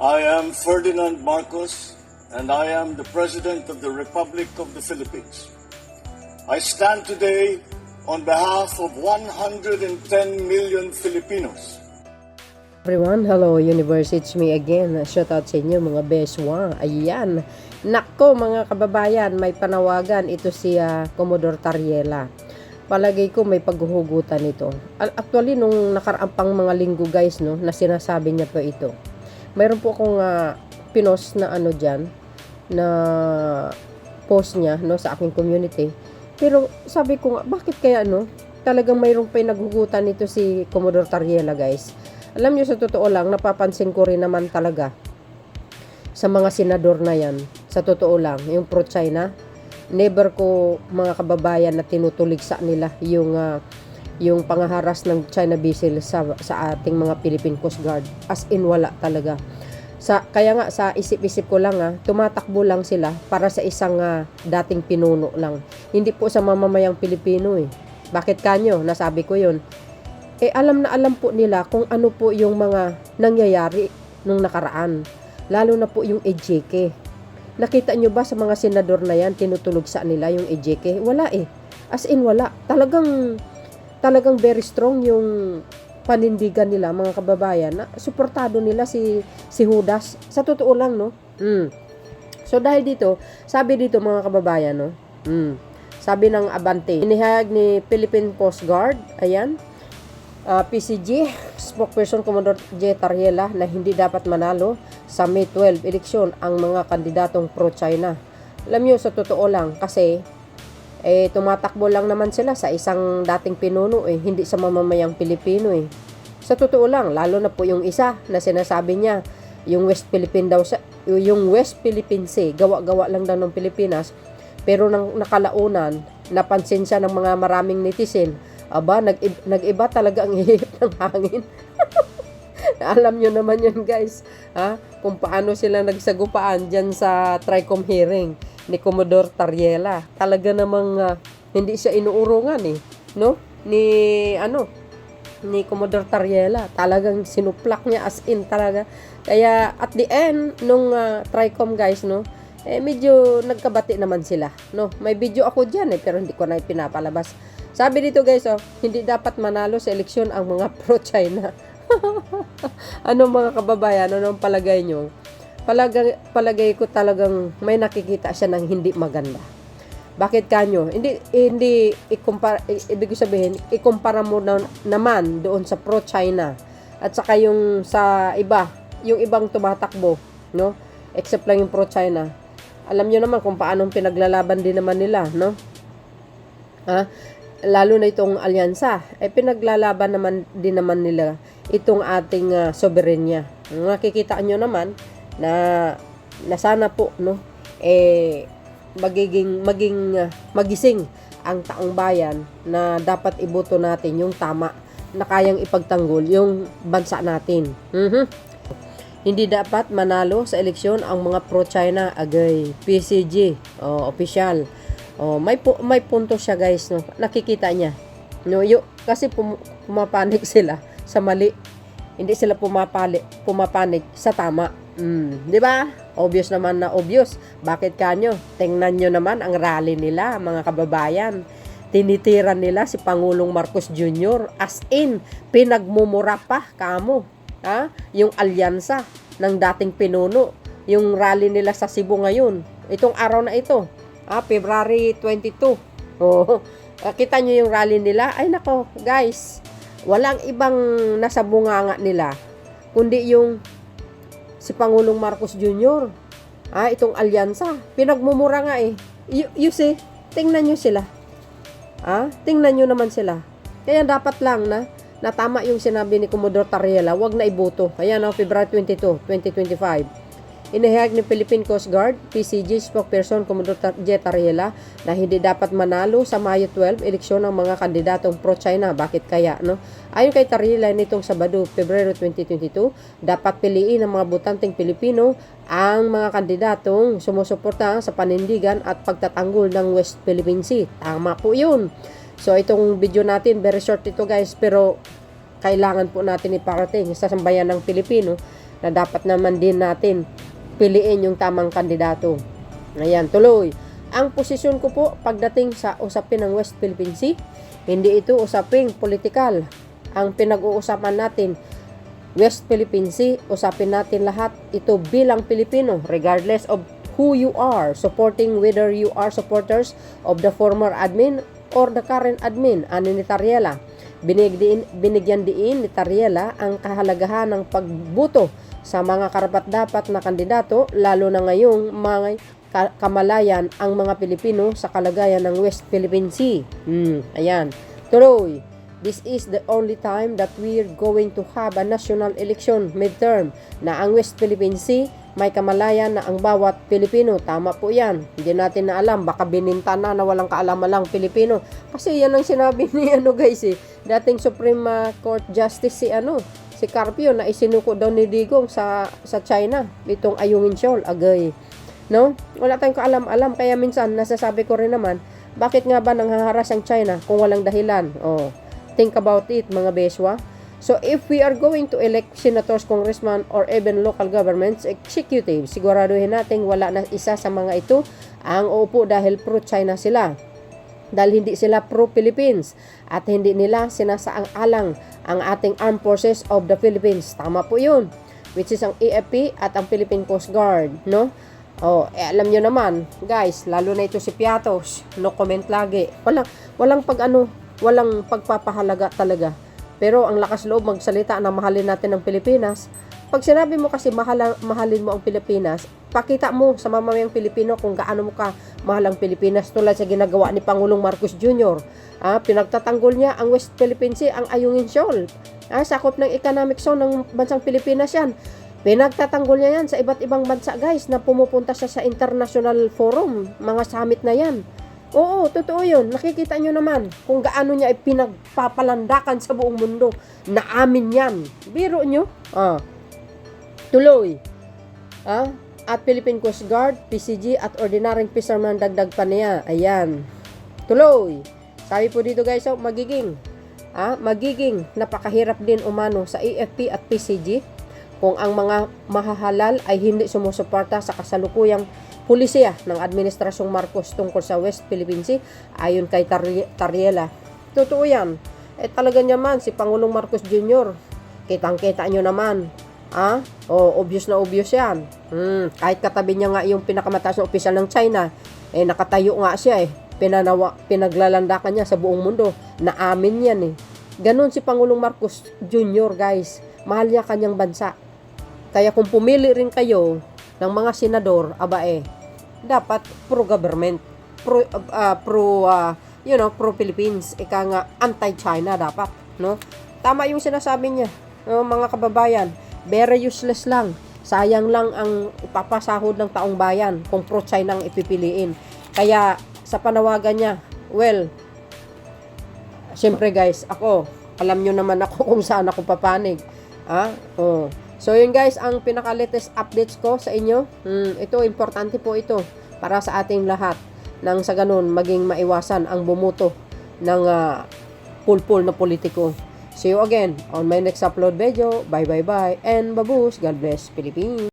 I am Ferdinand Marcos, and I am the President of the Republic of the Philippines. I stand today on behalf of 110 million Filipinos. Everyone, hello universe, it's me again. Shout out sa inyo mga beswa. Ayan, nako mga kababayan, may panawagan ito si Commodore Tariela. Palagay ko may paghuhugutan ito. Actually, nung nakaraang pang mga linggo guys, no, na sinasabi niya pa ito. Mayroon po akong pinost na ano dyan, na post niya, no, sa aking community. Pero sabi ko nga, bakit kaya no, talagang mayroong pa naghugutan ito si Commodore Tariela guys. Alam niyo, sa totoo lang, napapansin ko rin naman talaga sa mga senador na yan, sa totoo lang, yung pro-China, never ko mga kababayan na tinutulig sa nila yung pangaharas ng China vessel sa ating mga Philippine Coast Guard. As in, wala talaga. Kaya nga, sa isip-isip ko lang, tumatakbo lang sila para sa isang dating pinuno lang. Hindi po sa mamamayang Pilipino eh. Bakit kanyo? Nasabi ko yun. Alam na alam po nila kung ano po yung mga nangyayari nung nakaraan. Lalo na po yung EJK. Nakita nyo ba sa mga senador na yan, tinutulog sa nila yung EJK? Wala eh. As in, wala. Talagang very strong yung panindigan nila, mga kababayan, na suportado nila si Judas. Sa totoo lang, no? So, dahil dito, sabi dito mga kababayan, no? Sabi ng Abante, inihayag ni Philippine Coast Guard, ayan, PCG, spokesperson Commodore J. Tariela, na hindi dapat manalo sa May 12 eleksyon ang mga kandidatong pro-China. Alam nyo, sa totoo lang, kasi tumatakbo lang naman sila sa isang dating pinuno hindi sa mamamayang Pilipino Sa totoo lang, lalo na po yung isa na sinasabi niya, yung West Philippine daw, yung West Philippine Sea, gawa-gawa lang daw ng Pilipinas, pero nang nakalaunan, napansin siya ng mga maraming netizen, aba, nag-iba talaga ang ihip ng hangin. Alam nyo naman yun guys, kung paano sila nagsagupaan dyan sa TRICOM hearing ni Commodore Tariela. Talaga namang hindi siya inuurungan no? Ni Commodore Tariela. Talagang sinuplak niya as in talaga. Kaya at the end nung TRICOM guys, no, medyo nagkabati naman sila, no? May video ako diyan pero hindi ko na pinapalabas. Sabi dito guys, hindi dapat manalo sa eleksyon ang mga pro-China. Ano mga kababayan, anong palagay nyo? Palagay ko talagang may nakikita siya ng hindi maganda. Bakit kanyo? Hindi ibig sabihin, ikumpara mo naman doon sa pro-China at saka yung sa iba, yung ibang tumatakbo, no? Except lang yung pro-China. Alam nyo naman kung paano pinaglalaban din naman nila, no? Lalo na itong alyansa, pinaglalaban naman din naman nila itong ating soberenya. Nakikita nyo naman na sana po, no, magising ang taong bayan na dapat iboto natin yung tama na kayang ipagtanggol yung bansa natin. Hindi dapat manalo sa eleksyon ang mga pro-China, agay, PCG, official. May punto siya guys, no. Nakikita niya. No, kasi pumapanik sila sa mali. Hindi sila pumapanik sa tama. 'Di ba? Obvious naman na obvious. Bakit kanyo? Tingnan nyo naman ang rally nila, mga kababayan. Tinitiran nila si Pangulong Marcos Jr. As in, pinagmumura pa kamo. Yung alyansa ng dating pinuno. Yung rally nila sa Cebu ngayon. Itong araw na ito. February 22. Kita nyo yung rally nila. Ay nako, guys. Walang ibang nasa bunganga nila. Kundi yung si Pangulong Marcos Jr. Itong alyansa. Pinagmumura nga You see, tingnan nyo sila. Tingnan nyo naman sila. Kaya dapat lang na tama yung sinabi ni Commodore Tariela, wag na iboto. Ayan, February 22, 2025. Inihayag ni Philippine Coast Guard, PCG spokesperson Commodore J. Tariela, na hindi dapat manalo sa Mayo 12 eleksyon ng mga kandidatong pro-China. Bakit kaya, no? Ayon kay Tariela, nitong Sabado, Pebrero 2022, dapat piliin ng mga botanteng Pilipino ang mga kandidatong sumusuporta sa panindigan at pagtatanggol ng West Philippine Sea. Tama po yun. So, itong video natin, very short ito guys, pero kailangan po natin iparating sa sambayan ng Pilipino na dapat naman din natin piliin yung tamang kandidato. Ayan, tuloy. Ang posisyon ko po pagdating sa usapin ng West Philippine Sea, hindi ito usaping politikal. Ang pinag-uusapan natin, West Philippine Sea, usapin natin lahat ito bilang Pilipino, regardless of who you are, supporting whether you are supporters of the former admin or the current admin, ani ni Tariela. Binigyan diin ni Tariela ang kahalagahan ng pagbuto sa mga karapat-dapat na kandidato, lalo na ngayong mga kamalayan ang mga Pilipino sa kalagayan ng West Philippine Sea. Ayan. Tuloy. This is the only time that we're going to have a national election midterm na ang West Philippine Sea may kamalayan na ang bawat Pilipino. Tama po yan. Hindi natin na alam. Baka bininta na walang kaalaman Pilipino. Kasi yan ang sinabi ni guys dating Supreme Court Justice si Carpio na isinuko daw ni Digong sa China. Itong Ayungin Shoal. Agay. No? Wala tayong kaalam-alam. Kaya minsan nasasabi ko rin naman, bakit nga ba nanghaharas ang China kung walang dahilan? Think about it, mga beswa. So, if we are going to elect senators, congressmen, or even local governments, executive, siguraduhin natin wala na isa sa mga ito ang uupo dahil pro-China sila. Dahil hindi sila pro-Philippines at hindi nila sinasaang-alang ang ating Armed Forces of the Philippines. Tama po yun. Which is ang AFP at ang Philippine Coast Guard, no? Alam nyo naman, guys, lalo na ito si Piatos, no comment lagi. Walang pagpapahalaga talaga. Pero ang lakas loob magsalita na mahalin natin ang Pilipinas. Pag sinabi mo kasi mahalin mo ang Pilipinas, pakita mo sa mamamayang Pilipino kung gaano mo ka mahal ang Pilipinas, tulad sa ginagawa ni Pangulong Marcos Jr. Pinagtatanggol niya ang West Philippine Sea, ang Ayungin Shoal. Sakop ng economic zone ng bansang Pilipinas yan. Pinagtatanggol niya yan sa iba't ibang bansa, guys, na pumupunta siya sa international forum, mga summit na yan. Oo, totoo yun. Nakikita nyo naman kung gaano niya pinagpapalandakan sa buong mundo na amin yan. Biro nyo? Tuloy. At Philippine Coast Guard, PCG at ordinaryong fisherman, dagdag pa niya. Ayan. Tuloy. Sabi po dito, guys, magiging napakahirap din umano sa AFP at PCG kung ang mga mahahalal ay hindi sumusuporta sa kasalukuyang pulisya ng Administrasyong Marcos tungkol sa West Philippine Sea, ayon kay Tariela. Totoo yan. Talaga naman si Pangulong Marcos Jr. Kitang-kita nyo naman. Obvious na obvious yan. Kahit katabi niya nga yung pinakamataas na opisyal ng China, nakatayo nga siya pinaglalandakan niya sa buong mundo na amin yan Ganon si Pangulong Marcos Jr. guys. Mahal niya kanyang bansa. Kaya kung pumili rin kayo ng mga senador, dapat pro-government, pro-Philippines, nga anti-China dapat, no? Tama yung sinasabi niya, mga kababayan, very useless lang. Sayang lang ang ipapasahod ng taong bayan kung pro-China ang ipipiliin. Kaya sa panawagan niya, siyempre guys, alam nyo naman ako kung saan ako papanig. So yun guys, ang pinaka-latest updates ko sa inyo. Ito, importante po ito para sa ating lahat. Nang sa ganun, maging maiwasan ang bumuto ng pulpul na politiko. See you again on my next upload video. Bye bye bye and babush. God bless Philippines.